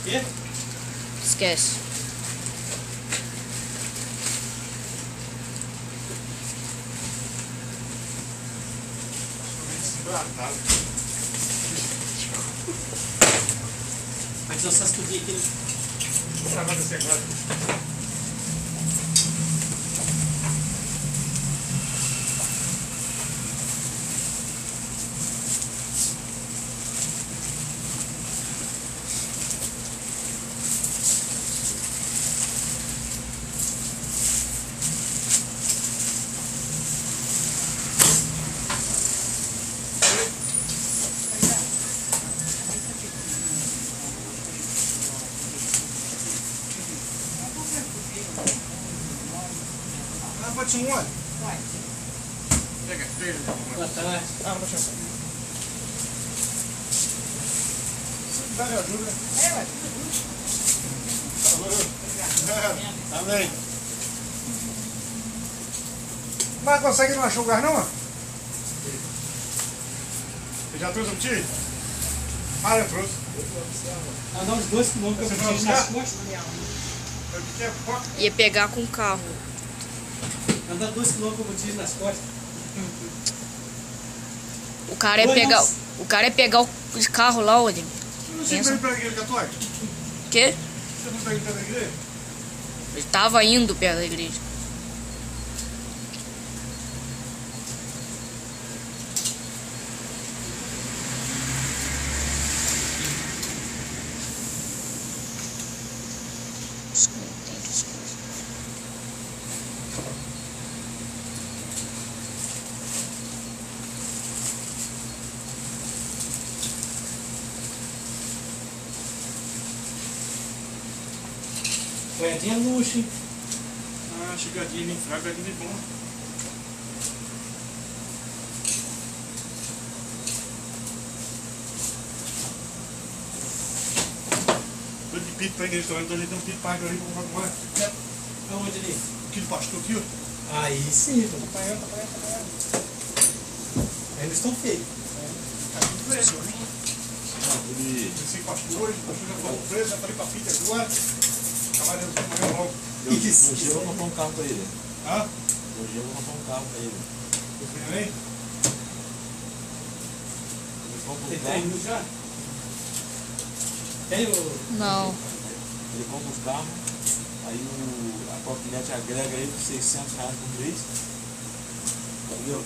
quê? Esquece. Antes eu só estudei aqui. O que vai acontecer agora? Put some what? Take it, straight. Boa tarde. Ah, não pode Dá me ajuda. Amém. Mas consegue não achar o lugar, não? Você já trouxe o tio? Ah, eu trouxe. Andar uns 2 km que eu preciso nas costas. Ia pegar com o carro. Andar 2 km que eu preciso nas costas. O cara ia pegar o carro lá, olha. Você não está indo para a igreja católica? Quê? Você não está indo para a igreja? Ele tava indo pela igreja. Moedinha luxo, hein? Ah, chegadinha nem fraca, nem bom. Tô de pito para a igreja, estou ajeitando um pito para ali para comprar. Aonde ali? Aqui do pastor aqui, ó. Aí sim, tô acompanhando. Ainda estão feios. Tá tudo preso, né? Sem pastor hoje, o pastor já falou preso, já falei para a pita agora. Acabaram de amanhã logo. Isso. Hoje eu vou comprar um carro pra ele. Hã? Hoje eu vou comprar um carro pra ele. Tô vendo aí? Ele compra Você um tem carro, indo já? Tem o... Não. ele compra os carros, aí a Coquinete agrega aí por R$600 por mês. Entendeu?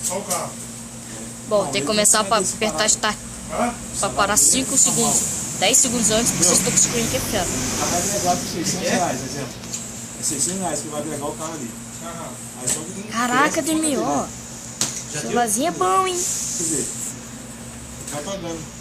Só o carro. Bom, Não, tem que ele começar não pra é apertar start. Hã? Pra parar 5 segundos. 10 segundos antes, vocês estão com o screen que é pior. Vai agregar por R$600, exemplo. É R$600 que vai agregar o carro ali. Aham. Aí só que tem Caraca, Ademir, ó. Já deu? Celularzinho é bom, hein? Quer dizer, vai pagando.